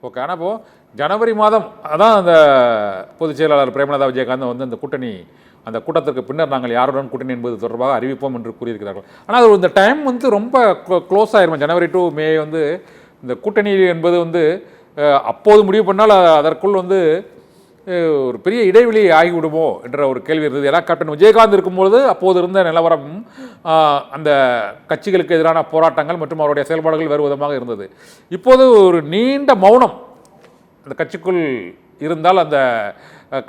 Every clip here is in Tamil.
ஓகே. ஆனால் இப்போது ஜனவரி மாதம் அதான் அந்த பொதுச் செயலாளர் பிரேமலதா விஜயகாந்த் வந்து அந்த கூட்டணி அந்த கூட்டத்திற்கு பின்னர் நாங்கள் யாருடன் கூட்டணி என்பது தொடர்பாக அறிவிப்போம் என்று கூறியிருக்கிறார்கள். ஆனால் அது இந்த டைம் வந்து ரொம்ப க்ளோஸ் ஆயிருமா? ஜனவரி டு மே வந்து இந்த கூட்டணி என்பது வந்து அப்போது முடிவு பண்ணால் அதற்குள் வந்து ஒரு பெரிய இடைவெளி ஆகிவிடுமோ என்ற ஒரு கேள்வி இருந்தது. ஏன்னா கேப்டன் விஜயகாந்த் இருக்கும்பொழுது அப்போது இருந்த நிலவரம் அந்த கட்சிகளுக்கு எதிரான போராட்டங்கள் மற்றும் அவருடைய செயல்பாடுகள் வேறு விதமாக இருந்தது. இப்போது ஒரு நீண்ட மௌனம் அந்த கட்சிக்குள் இருந்தால் அந்த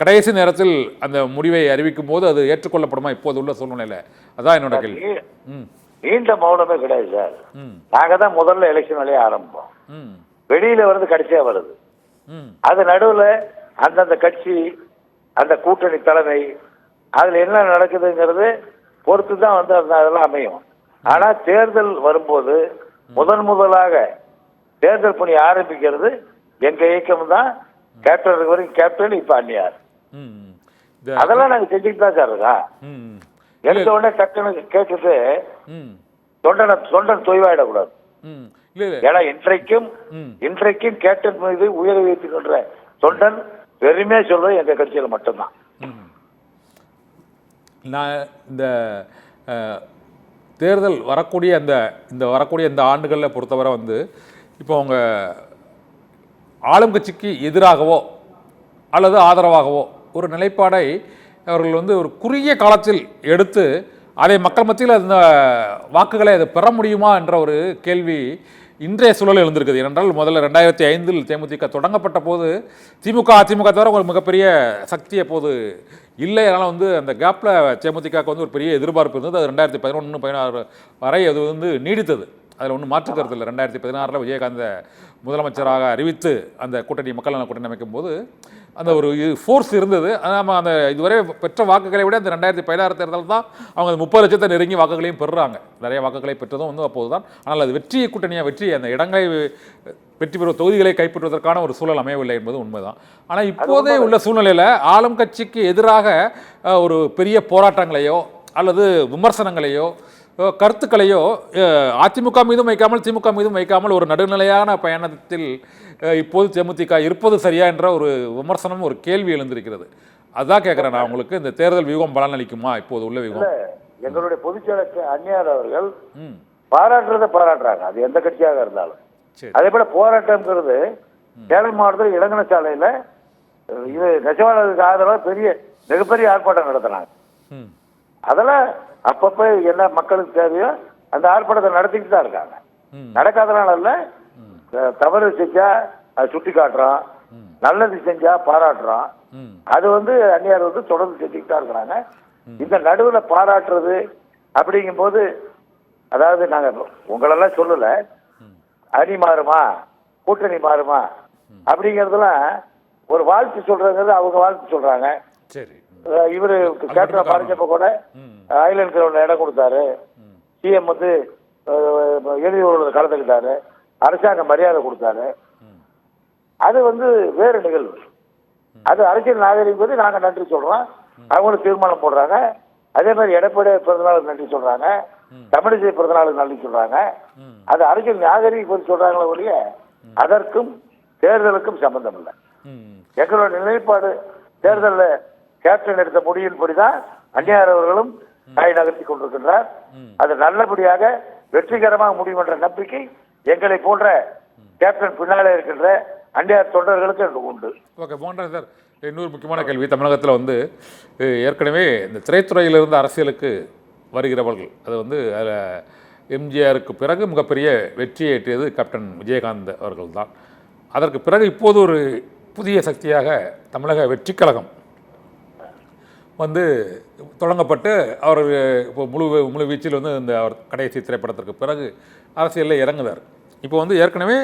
கடைசி நேரத்தில் அந்த முடிவை அறிவிக்கும் போது அது ஏற்றுக்கொள்ளப்படுமா இப்போது உள்ள சூழ்நிலையில்? அதான் என்னோட கேள்வி. நீண்ட மௌனமே கிடையாது சார். நாங்க தான் முதல்ல எலெக்ஷன் வேலையை ஆரம்பிப்போம். வெளியில வருது கடைசியா வருது. அது நடுவுல அந்தந்த கட்சி அந்த கூட்டணி தலைமை அதுல என்ன நடக்குதுங்கிறது பொறுத்து தான் வந்து அதெல்லாம் அமையும். ஆனா தேர்தல் வரும்போது முதலாக தேர்தல் பணி ஆரம்பிக்கிறது எங்க இயக்கம் தான். கேப்டன் வரைக்கும் கேப்டன், இப்ப அந்நியார். அதெல்லாம் நாங்க செஞ்சுட்டு தான் சார் இருக்கோம். எடுத்த உடனே டக்குனு கேட்டுட்டு தொண்டன் தொய்வாயிடக்கூடாது. ஏன்னா இன்றைக்கும் கேப்டன் மீது உயர வைத்துக்கின்ற தொண்டன் பெருமையா சொல்றது எங்க கட்சியில் மட்டும்தான். நான் இந்த தேர்தல் வரக்கூடிய இந்த ஆண்டுகளில் பொறுத்தவரை வந்து இப்போ அவங்க ஆளும் கட்சிக்கு எதிராகவோ அல்லது ஆதரவாகவோ ஒரு நிலைப்பாடை அவர்கள் வந்து ஒரு குறுகிய காலத்தில் எடுத்து அதை மக்கள் மத்தியில் அந்த வாக்குகளை அதை பெற முடியுமா என்ற ஒரு கேள்வி இன்றைய சூழலில் எழுந்திருக்குது. ஏனென்றால் முதல்ல 2005 தேமுதிக தொடங்கப்பட்ட போது அதிமுக தவிர ஒரு மிகப்பெரிய சக்தி அப்போது இல்லை. அதனால் வந்து அந்த கேப்பில் தேமுதிகவுக்கு வந்து ஒரு பெரிய எதிர்பார்ப்பு இருந்தது. அது 2011-16 வரை அது வந்து நீடித்தது. அதில் ஒன்றும் மாற்றுக்கிறது இல்லை. 2016 விஜயகாந்த் முதலமைச்சராக அறிவித்து அந்த கூட்டணி மக்கள் நல கூட்டணி அமைக்கும் போது அந்த ஒரு ஃபோர்ஸ் இருந்தது. நம்ம அந்த இதுவரை பெற்ற வாக்குகளை விட அந்த 2016 தேர்தல் தான் அவங்க 30 லட்சத்தை நெருங்கி வாக்குகளையும் பெறுறாங்க. நிறைய வாக்குகளை பெற்றதும் வந்து அப்போது தான். ஆனால் அது வெற்றி அந்த இடங்களை வெற்றி பெறும் தொகுதிகளை கைப்பற்றுவதற்கான ஒரு சூழல் அமையவில்லை என்பது உண்மைதான். ஆனால் இப்போதே உள்ள சூழ்நிலையில் ஆளும் கட்சிக்கு எதிராக ஒரு பெரிய போராட்டங்களையோ அல்லது விமர்சனங்களையோ கருத்துக்களையோ அதிமுக மீதும் வைக்காமல் திமுக மீதும் வைக்காமல் ஒரு நடுநிலையான பயணத்தில் இப்போது தேமுதிக இருப்பது சரியா என்ற ஒரு விமர்சனம், ஒரு கேள்வி எழுந்திருக்கிறது. அதான் கேட்குறேன் நான் உங்களுக்கு. இந்த தேர்தல் வியூகம் பலனளிக்குமா இப்போது உள்ள வியூகம்? எங்களுடைய பொதுச்செயலர் அந்நியார் அவர்கள் பாராட்டுறாங்க, அது எந்த கட்சியாக இருந்தாலும். அதே போல போராட்டம்ங்கிறது சேலம் மாவட்டத்தில் இளங்கன சாலையில இது நெசவாளர்களுக்கு ஆதரவாக மிகப்பெரிய ஆர்ப்பாட்டம் நடத்தினாங்க. அதெல்லாம் அப்பப்ப என்ன மக்களுக்கு தேவையோ அந்த ஆர்ப்பாட்டத்தை நடத்திக்கிட்டு தான் இருக்காங்க. நடக்காதனால இல்ல, தவறு செஞ்சா அது சுட்டி காட்டுறோம், நல்லது செஞ்சா பாராட்டுறோம். அது வந்து அந்நியார் வந்து தொடர்ந்து செஞ்சுக்கிட்டு தான் இருக்கிறாங்க. இந்த நடுவுல பாராட்டுறது அப்படிங்கும் போது, அதாவது நாங்க உங்களெல்லாம் சொல்லல, அணி மாறுமா கூட்டணி மாறுமா அப்படிங்கறதுலாம் ஒரு வாழ்த்து சொல்றது, அவங்க வாழ்த்து சொல்றாங்க. இவரு கேப்டன் பாரிச்சப்ப கூட ஐலண்ட் கிரவுண்ட்ல இடம் கொடுத்தாரு, சிஎம் வந்து எழுதியோட கலந்துக்கிட்டாரு, அரசாங்கம் மரியாதை கொடுத்தாரு. அது வந்து வேறு நிகழ்வு. அது அரசியல் நாகரிகம். நாங்க நன்றி சொல்றோம், அவங்களும் தீர்மானம் போடுறாங்க. அதே மாதிரி எடப்பாடி பிறந்தநாளுக்கு நன்றி சொல்றாங்க, தமிழிசை பிறந்தநாளுக்கு நன்றி சொல்றாங்க. அது அரசியல் நாகரிகம் சொல்றாங்களே ஒழிய அதற்கும் தேர்தலுக்கும் சம்பந்தம் இல்லை. எங்களோட நிலைப்பாடு தேர்தலில் கேப்டன் எடுத்த முடியின்படிதான் அந்நியார் அவர்களும் காய் நகர்த்தி கொண்டிருக்கின்றார். அது நல்லபடியாக வெற்றிகரமாக முடியும் என்ற நம்பிக்கை எங்களை போன்ற கேப்டன் பின்னாலே இருக்கின்ற அந்நியார் தொண்டர்களுக்கு உண்டு. ஓகே, போன்றேன் சார். இன்னொரு முக்கியமான கேள்வி. தமிழகத்தில் வந்து ஏற்கனவே இந்த திரைத்துறையிலிருந்து அரசியலுக்கு வருகிறவர்கள், அது வந்து அதில் எம்ஜிஆருக்கு பிறகு மிகப்பெரிய வெற்றியை எட்டியது கேப்டன் விஜயகாந்த் அவர்கள் தான். அதற்கு பிறகு இப்போது ஒரு புதிய சக்தியாக தமிழக வெற்றி கழகம் வந்து தொடங்கப்பட்டு அவர் இப்போ முழு வீச்சில் வந்து இந்த அவர் கடைசி திரைப்படத்திற்கு பிறகு அரசியலில் இறங்குதார். இப்போ வந்து ஏற்கனவே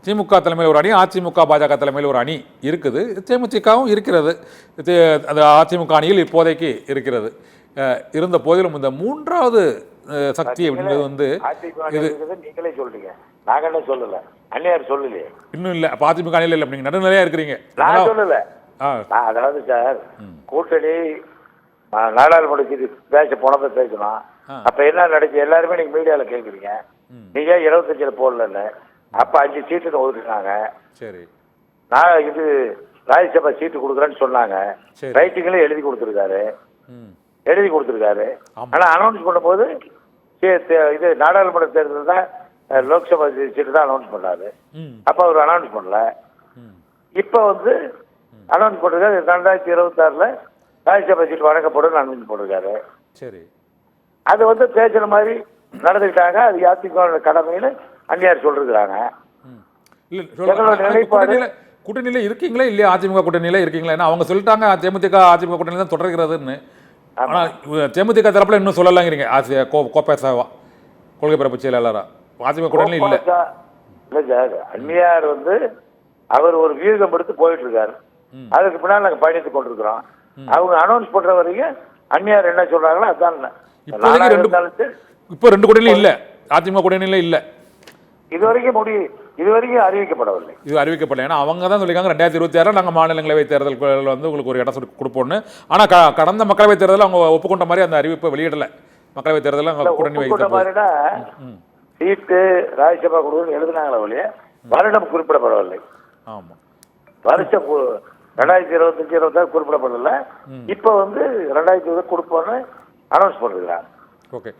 திமுக தலைமையில் ஒரு அணி, அதிமுக பாஜக தலைமையில் ஒரு அணி இருக்குது, தேமுதிகவும் இருக்கிறது. அந்த அதிமுக அணியில் இப்போதைக்கு இருக்கிறது. இருந்த போதிலும் இந்த மூன்றாவது சக்தி அப்படின்றது வந்து நீங்களே சொல்றீங்க, நாங்க என்ன சொல்லல, அந்நியார் சொல்லலையே, இன்னும் இல்லை. அப்போ அதிமுக அணியில் இல்லை, நீங்க நடுநிலையா இருக்கிறீங்க. நான் சொல்லல. அதாவது சார், கூட்டணி நாடாளுமன்றத்துக்கு பேச போனதை பேசணும். அப்ப என்ன நடந்துச்சு எல்லாருமே நீங்க மீடியால கேட்குறீங்க. நீங்க 25 போடல, அப்ப 5 சீட்டு ஒதுக்குனாங்க. சரி, நான் இது ராஜ்யசபா சீட்டு கொடுக்குறேன்னு சொன்னாங்க. சரி. ரைட்டிங்லேயே எழுதி கொடுத்துருக்காரு. ம் எழுதி கொடுத்துருக்காரு. ஆமா. ஆனால் அனௌன்ஸ் பண்ணும்போது இது நாடாளுமன்ற தேர்தல் தான் லோக்சபா சீட்டு தான் அனௌன்ஸ் பண்ணாரு. ம் அப்போ அவர் அனௌன்ஸ் பண்ணல. ம் இப்போ வந்து அனௌன்ஸ் பண்ணிருக்காரு 2026 ராஜ்யசபா சீட்டு வழங்கப்படும் அனௌன்ஸ் பண்ணிருக்காரு. சரி. அது வந்து பேசுற மாதிரி நடந்துக்கிட்டாங்க. அது அதிமுக கடமைன்னு அந்நியார் சொல்லிருக்கிறாங்க. ம் இல்ல சொல்ல கூட்டணியில இருக்கீங்களா இல்லையா? அதிமுக கூட்டணியில இருக்கீங்களா? ஏன்னா அவங்க சொல்லிட்டாங்க தேமுதிக அதிமுக கூட்டணியில தான் தொடர்கிறதுன்னு. ஆனா தேமுதிக தரப்புல இன்னும் சொல்லலாங்கிறீங்க. கோப்பேசாவா கொள்கை பரப்பு செயலாளரா அதிமுக கூட்டணியில இல்ல. இல்ல சார், அந்நியார் வந்து அவர் ஒரு வியூகம் எடுத்து போயிட்டு இருக்காரு. அதுக்கு பின்னால் நாங்க பயணித்து கொண்டிருக்கிறோம். அவங்க அனௌன்ஸ் பண்ற வரைக்கும் அந்நியார் என்ன சொல்றாங்களோ அதான். இப்போ ரெண்டு கூட்டணியில இல்ல, அதிமுக கூட்டணியில இல்ல. இதுவரைக்கும் அறிவிக்கப்படவில்லை. இது அறிவிக்கப்படல. ஏன்னா அவங்க தான் சொல்லியிருக்காங்க 2026 நாங்கள் மாநிலங்களவை தேர்தல் வந்து உங்களுக்கு ஒரு இடம் சொல்லி கொடுப்போம்னு. ஆனால் கடந்த மக்களவை தேர்தலில் அவங்க ஒப்புக்கொண்ட மாதிரி அந்த அறிவிப்பை வெளியிடல. மக்களவை தேர்தலில் அவங்க கூட்டணி வைத்த சீட்டு ராஜ்யசபா கொடுக்கணும் எழுதினாங்களே ஒழிய வருடம் குறிப்பிடப்படவில்லை. ஆமா, வருஷம் 2025 26 குறிப்பிடப்படல. இப்போ வந்து 2020 கொடுப்போம்னு அனௌன்ஸ் பண்ணிருக்காங்க. ஓகே.